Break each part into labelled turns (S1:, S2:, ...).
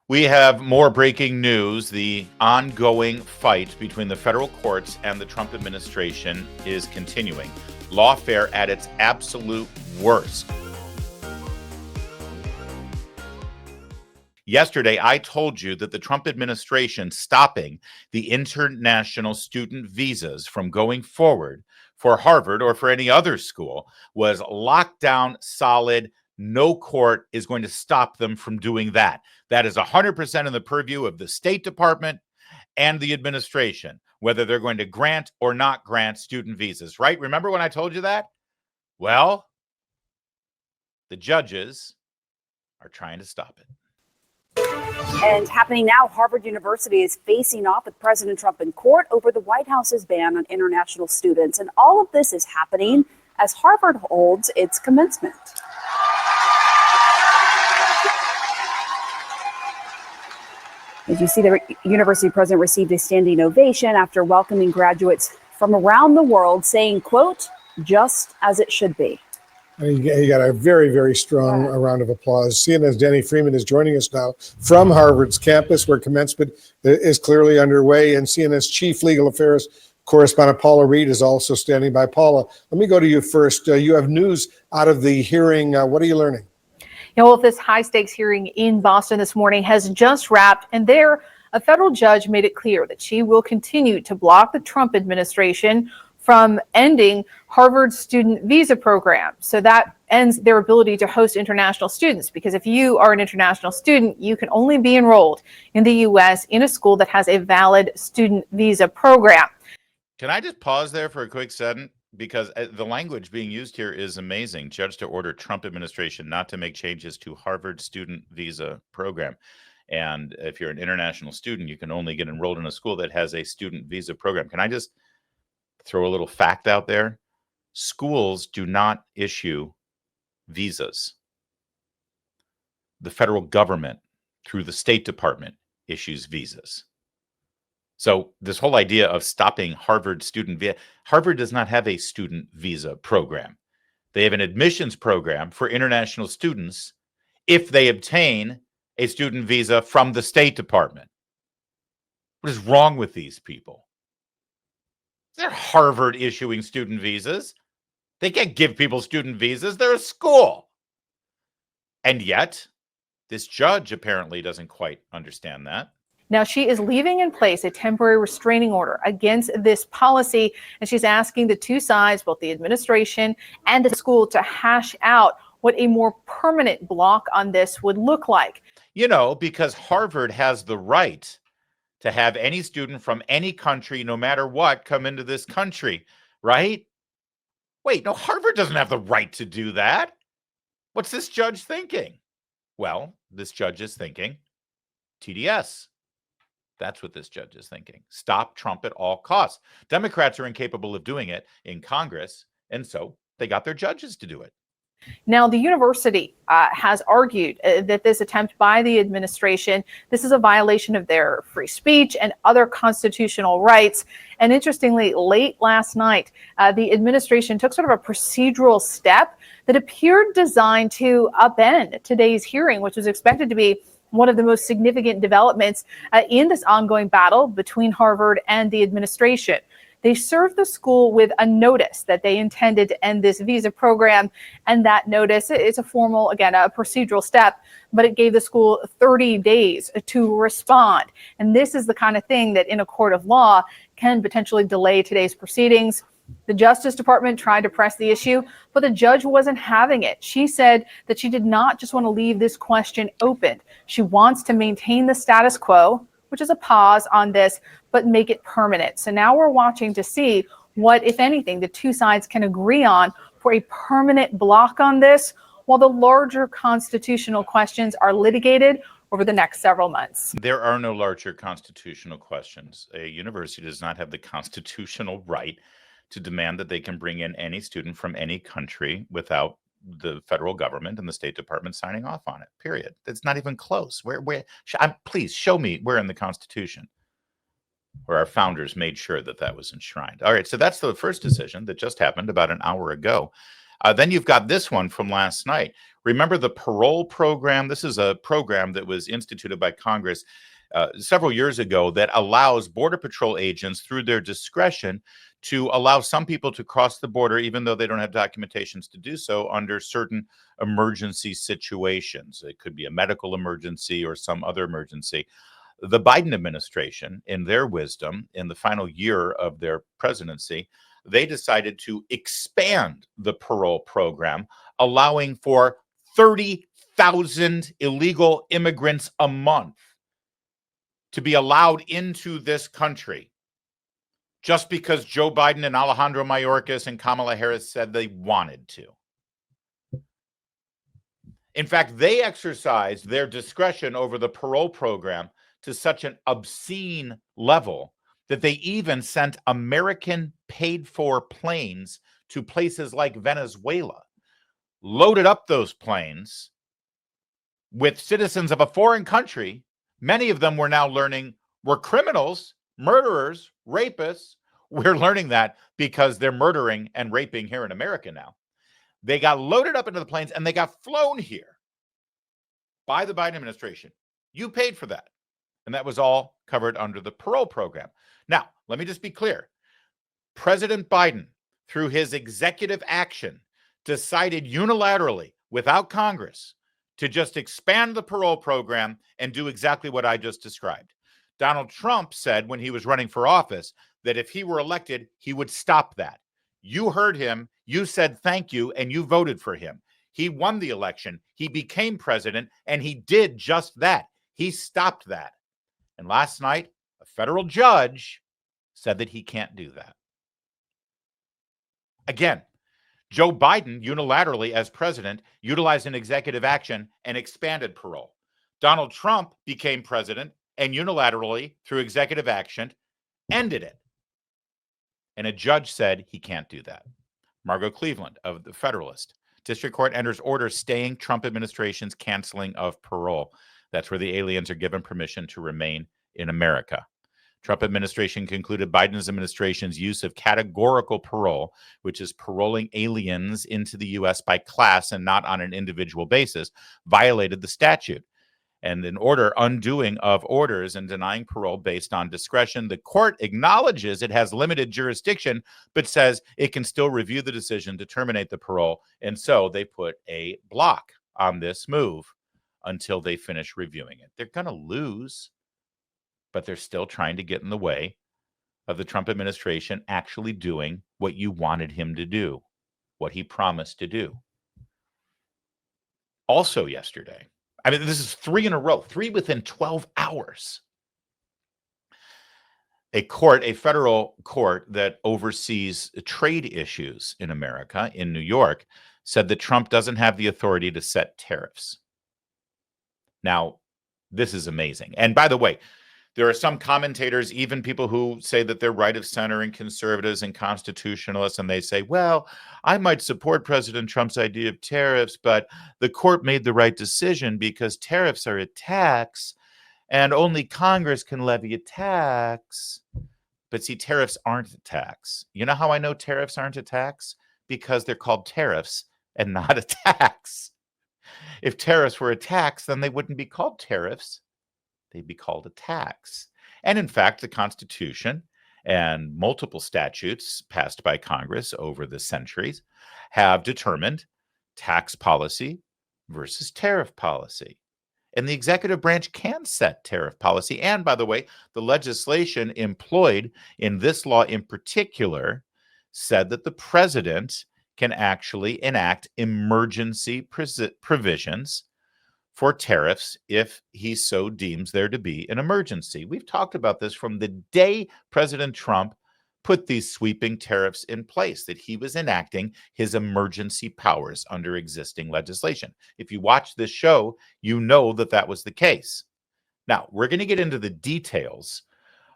S1: We have more breaking news. The ongoing fight between the federal courts and the Trump administration is continuing. Lawfare at its absolute worst. Yesterday, I told you that the Trump administration stopping the international student visas from going forward for Harvard or for any other school was lockdown solid. No court is going to stop them from doing that. That is 100% in the purview of the State Department and the administration, whether they're going to grant or not grant student visas, right? Remember when I told you that? Well, the judges are trying to stop it.
S2: And happening now, Harvard University is facing off with President Trump in court over the White House's ban on international students. And all of this is happening as Harvard holds its commencement. As you see, the university president received a standing ovation after welcoming graduates from around the world, saying, quote, "just as it should be."
S3: You got a very, very strong round of applause. CNN's Danny Freeman is joining us now from Harvard's campus, where commencement is clearly underway. And CNN's chief legal affairs correspondent Paula Reed is also standing by. Paula, let me go to you first. You have news out of the hearing. What are you learning?
S4: Well, this high-stakes hearing in Boston this morning has just wrapped, and there, a federal judge made it clear that she will continue to block the Trump administration from ending Harvard's student visa program. So that ends their ability to host international students, because if you are an international student, you can only be enrolled in the U.S. in a school that has a valid student visa program.
S1: Can I just pause there for a quick second? Because the language being used here is amazing. Judge to order Trump administration not to make changes to Harvard student visa program. And if you're an international student, you can only get enrolled in a school that has a student visa program. Can I just throw a little fact out there? Schools do not issue visas. The federal government, through the State Department, issues visas. So this whole idea of stopping Harvard student visa, Harvard does not have a student visa program. They have an admissions program for international students if they obtain a student visa from the State Department. What is wrong with these people? They're Harvard issuing student visas. They can't give people student visas. They're a school. And yet, this judge apparently doesn't quite understand that.
S4: Now, she is leaving in place a temporary restraining order against this policy, and she's asking the two sides, both the administration and the school, to hash out what a more permanent block on this would look like.
S1: You know, because Harvard has the right to have any student from any country, no matter what, come into this country, right? Wait, no, Harvard doesn't have the right to do that. What's this judge thinking? Well, this judge is thinking TDS. That's what this judge is thinking. Stop Trump at all costs. Democrats are incapable of doing it in Congress, and so they got their judges to do it.
S4: Now, the university has argued that this attempt by the administration, this is a violation of their free speech and other constitutional rights. And interestingly, late last night, the administration took sort of a procedural step that appeared designed to upend today's hearing, which was expected to be one of the most significant developments in this ongoing battle between Harvard and the administration. They served the school with a notice that they intended to end this visa program. And that notice is a formal, again, a procedural step, but it gave the school 30 days to respond. And this is the kind of thing that in a court of law can potentially delay today's proceedings. The Justice Department tried to press the issue, but the judge wasn't having it. She said that she did not just want to leave this question open. She wants to maintain the status quo, which is a pause on this, but make it permanent. So now we're watching to see what, if anything, the two sides can agree on for a permanent block on this, while the larger constitutional questions are litigated over the next several months.
S1: There are no larger constitutional questions. A university does not have the constitutional right to demand that they can bring in any student from any country without the federal government and the State Department signing off on it, period. It's not even close. Please show me where in the Constitution where our founders made sure that that was enshrined. All right, so that's the first decision that just happened about an hour ago. Then you've got this one from last night. Remember the parole program? This is a program that was instituted by Congress several years ago that allows Border Patrol agents, through their discretion, to allow some people to cross the border, even though they don't have documentations to do so, under certain emergency situations. It could be a medical emergency or some other emergency. The Biden administration, in their wisdom, in the final year of their presidency, they decided to expand the parole program, allowing for 30,000 illegal immigrants a month to be allowed into this country, just because Joe Biden and Alejandro Mayorkas and Kamala Harris said they wanted to. In fact, they exercised their discretion over the parole program to such an obscene level that they even sent American paid-for planes to places like Venezuela, loaded up those planes with citizens of a foreign country. Many of them, we're now learning, were criminals, murderers, rapists. We're learning that because they're murdering and raping here in America now. They got loaded up into the planes and they got flown here by the Biden administration. You paid for that. And that was all covered under the parole program. Now, let me just be clear. President Biden, through his executive action, decided unilaterally, without Congress, to just expand the parole program and do exactly what I just described. Donald Trump said when he was running for office that if he were elected, he would stop that. You heard him, you said thank you, and you voted for him. He won the election, he became president, and he did just that. He stopped that. And last night, a federal judge said that he can't do that. Again, Joe Biden unilaterally, as president, utilized an executive action and expanded parole. Donald Trump became president and unilaterally, through executive action, ended it. And a judge said he can't do that. Margot Cleveland of the Federalist. District Court enters order staying Trump administration's canceling of parole. That's where the aliens are given permission to remain in America. Trump administration concluded Biden's administration's use of categorical parole, which is paroling aliens into the U.S. by class and not on an individual basis, violated the statute. And in order undoing of orders and denying parole based on discretion, the court acknowledges it has limited jurisdiction, but says it can still review the decision to terminate the parole. And so they put a block on this move until they finish reviewing it. They're going to lose, but they're still trying to get in the way of the Trump administration actually doing what you wanted him to do, what he promised to do. Also yesterday, I mean, this is 3 in a row, 3 within 12 hours. A federal court that oversees trade issues in America, in New York, said that Trump doesn't have the authority to set tariffs. Now, this is amazing. And by the way, there are some commentators, even people who say that they're right of center and conservatives and constitutionalists, and they say, well, I might support President Trump's idea of tariffs, but the court made the right decision because tariffs are a tax and only Congress can levy a tax. But see, tariffs aren't a tax. You know how I know tariffs aren't a tax? Because they're called tariffs and not a tax. If tariffs were a tax, then they wouldn't be called tariffs. They'd be called a tax. And in fact, the Constitution and multiple statutes passed by Congress over the centuries have determined tax policy versus tariff policy. And the executive branch can set tariff policy. And by the way, the legislation employed in this law in particular said that the president can actually enact emergency provisions for tariffs if he so deems there to be an emergency. We've talked about this from the day President Trump put these sweeping tariffs in place, that he was enacting his emergency powers under existing legislation. If you watch this show, you know that that was the case. Now, we're going to get into the details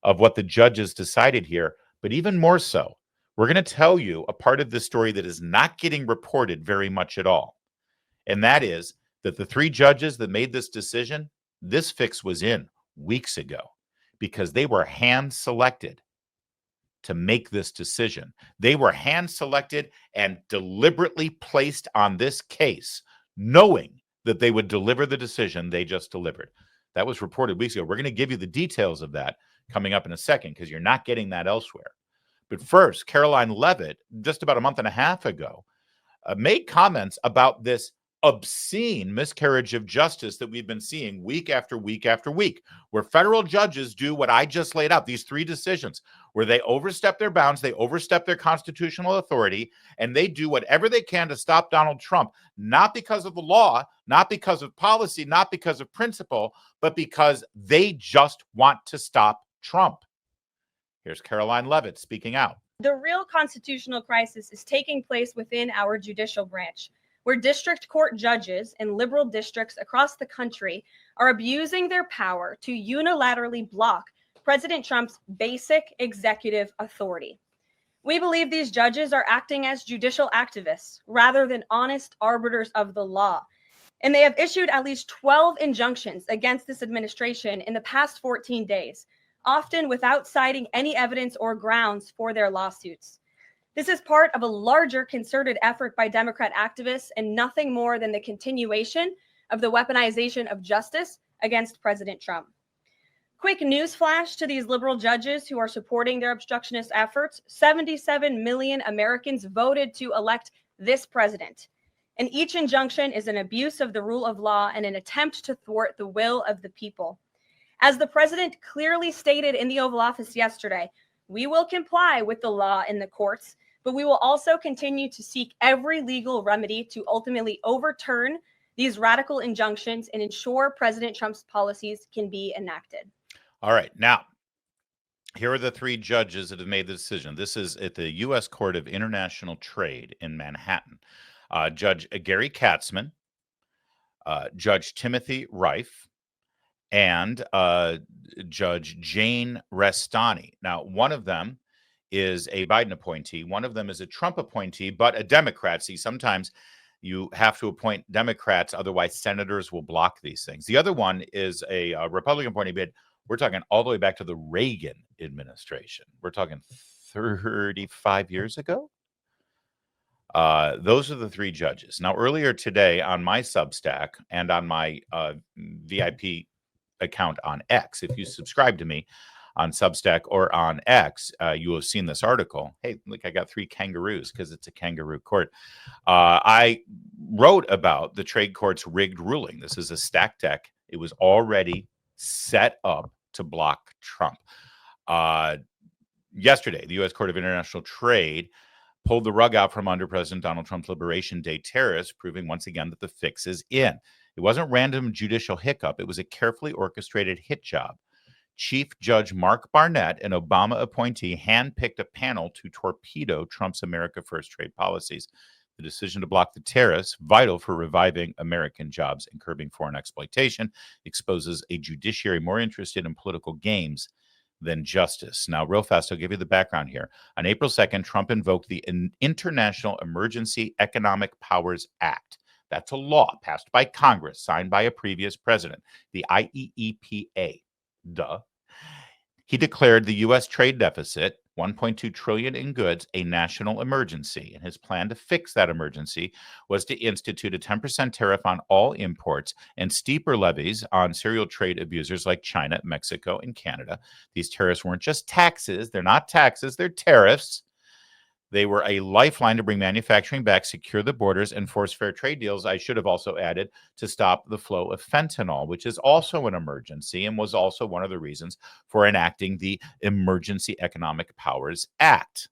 S1: of what the judges decided here, but even more so, we're going to tell you a part of this story that is not getting reported very much at all. And that is that the 3 judges that made this decision, this fix was in weeks ago because they were hand selected. to make this decision. They were hand-selected and deliberately placed on this case, knowing that they would deliver the decision they just delivered. That was reported weeks ago. We're going to give you the details of that coming up in a second, because you're not getting that elsewhere. But first, Caroline Leavitt, just about a month and a half ago, made comments about this obscene miscarriage of justice that we've been seeing week after week after week, where federal judges do what I just laid out, these three decisions, where they overstep their bounds, they overstep their constitutional authority, and they do whatever they can to stop Donald Trump, not because of the law, not because of policy, not because of principle, but because they just want to stop Trump. Here's Caroline Leavitt speaking out.
S5: The real constitutional crisis is taking place within our judicial branch, where district court judges in liberal districts across the country are abusing their power to unilaterally block President Trump's basic executive authority. We believe these judges are acting as judicial activists rather than honest arbiters of the law, and they have issued at least 12 injunctions against this administration in the past 14 days, often without citing any evidence or grounds for their lawsuits. This is part of a larger concerted effort by Democrat activists and nothing more than the continuation of the weaponization of justice against President Trump. Quick news flash to these liberal judges who are supporting their obstructionist efforts: 77 million Americans voted to elect this president, and each injunction is an abuse of the rule of law and an attempt to thwart the will of the people. As the president clearly stated in the Oval Office yesterday, we will comply with the law in the courts, but we will also continue to seek every legal remedy to ultimately overturn these radical injunctions and ensure President Trump's policies can be enacted.
S1: All right. Now, here are the three judges that have made the decision. This is at the U.S. Court of International Trade in Manhattan. Judge Gary Katzman, Judge Timothy Reif, and Judge Jane Restani. Now, one of them is a Biden appointee. One of them is a Trump appointee, but a Democrat. See, sometimes you have to appoint Democrats, otherwise senators will block these things. The other one is a Republican appointee, but we're talking all the way back to the Reagan administration. We're talking 35 years ago. Those are the three judges. Now, earlier today on my Substack and on my VIP account on X, if you subscribe to me on Substack or on X, you have seen this article. Hey, look, I got three kangaroos because it's a kangaroo court. I wrote about the trade court's rigged ruling. This is a stack deck. It was already set up to block Trump. Yesterday, the U.S. Court of International Trade pulled the rug out from under President Donald Trump's Liberation Day tariffs, proving once again that the fix is in. It wasn't random judicial hiccup. It was a carefully orchestrated hit job. Chief Judge Mark Barnett, an Obama appointee, handpicked a panel to torpedo Trump's America First trade policies. The decision to block the tariffs, vital for reviving American jobs and curbing foreign exploitation, exposes a judiciary more interested in political games than justice. Now, real fast, I'll give you the background here. On April 2nd, Trump invoked the International Emergency Economic Powers Act. That's a law passed by Congress, signed by a previous president, the IEEPA. Duh. He declared the U.S. trade deficit, $1.2 trillion in goods, a national emergency. And his plan to fix that emergency was to institute a 10% tariff on all imports and steeper levies on serial trade abusers like China, Mexico, and Canada. These tariffs weren't just taxes. They're not taxes. They're tariffs. They were a lifeline to bring manufacturing back, secure the borders, and force fair trade deals. I should have also added to stop the flow of fentanyl, which is also an emergency and was also one of the reasons for enacting the Emergency Economic Powers Act.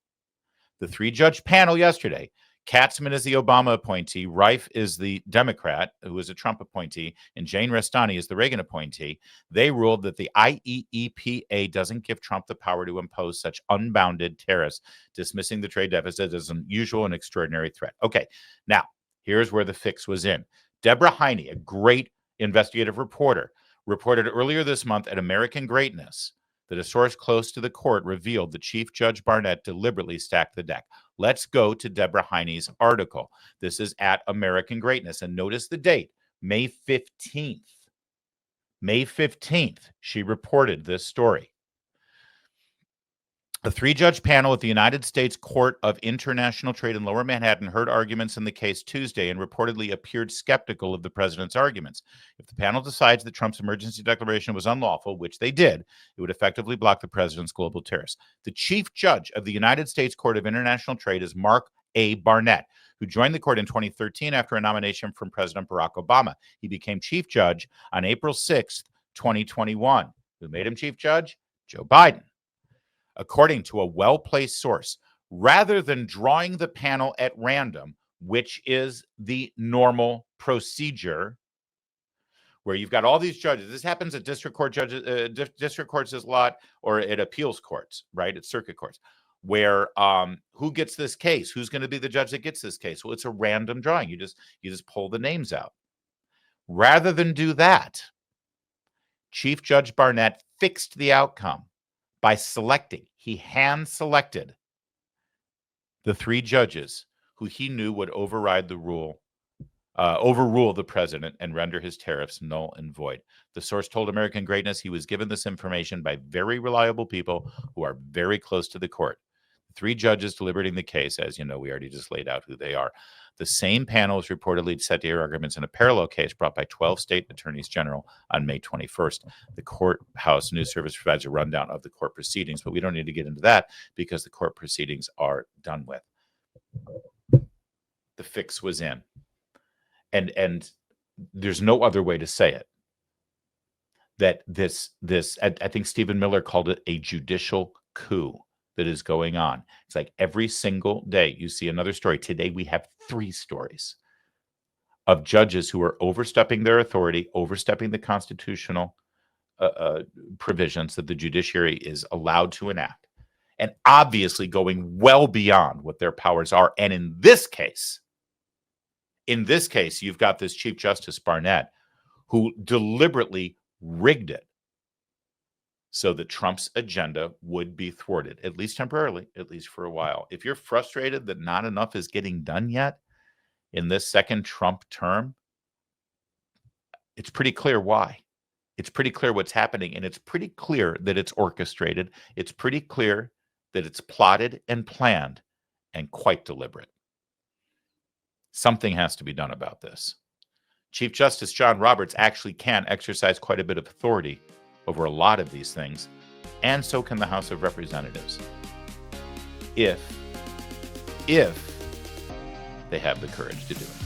S1: The three-judge panel yesterday, Katzman is the Obama appointee, Reif is the Democrat, who is a Trump appointee, and Jane Restani is the Reagan appointee. They ruled that the IEEPA doesn't give Trump the power to impose such unbounded tariffs, dismissing the trade deficit as an unusual and extraordinary threat. Okay, now, here's where the fix was in. Deborah Heine, a great investigative reporter, reported earlier this month at American Greatness that a source close to the court revealed that Chief Judge Barnett deliberately stacked the deck. Let's go to Deborah Heine's article. This is at American Greatness. And notice the date, May 15th. May 15th, she reported this story. A 3-judge panel at the United States Court of International Trade in Lower Manhattan heard arguments in the case Tuesday and reportedly appeared skeptical of the president's arguments. If the panel decides that Trump's emergency declaration was unlawful, which they did, it would effectively block the president's global tariffs. The chief judge of the United States Court of International Trade is Mark A. Barnett, who joined the court in 2013 after a nomination from President Barack Obama. He became chief judge on April 6th, 2021. Who made him chief judge? Joe Biden. According to a well-placed source, rather than drawing the panel at random, which is the normal procedure, where you've got all these judges. This happens at district court judges, district courts a lot, or at appeals courts, right? At circuit courts, where who gets this case? Who's going to be the judge that gets this case? Well, it's a random drawing. You just pull the names out. Rather than do that, Chief Judge Barnett fixed the outcome by he hand-selected the 3 judges who he knew would overrule the president and render his tariffs null and void. The source told American Greatness he was given this information by very reliable people who are very close to the court. The 3 judges deliberating the case, as you know, we already just laid out who they are. The same panel is reportedly set to hear arguments in a parallel case brought by 12 state attorneys general on May 21st. The Courthouse News Service provides a rundown of the court proceedings, but we don't need to get into that because the court proceedings are done with. The fix was in. And there's no other way to say it. That I think Stephen Miller called it a judicial coup that is going on. It's like every single day you see another story. Today we have 3 stories of judges who are overstepping their authority, overstepping the constitutional provisions that the judiciary is allowed to enact, and obviously going well beyond what their powers are. And in this case, you've got this Chief Justice Barnett who deliberately rigged it so that Trump's agenda would be thwarted, at least temporarily, at least for a while. If you're frustrated that not enough is getting done yet in this second Trump term, it's pretty clear why. It's pretty clear what's happening, and it's pretty clear that it's orchestrated. It's pretty clear that it's plotted and planned and quite deliberate. Something has to be done about this. Chief Justice John Roberts actually can exercise quite a bit of authority over a lot of these things, and so can the House of Representatives, if they have the courage to do it.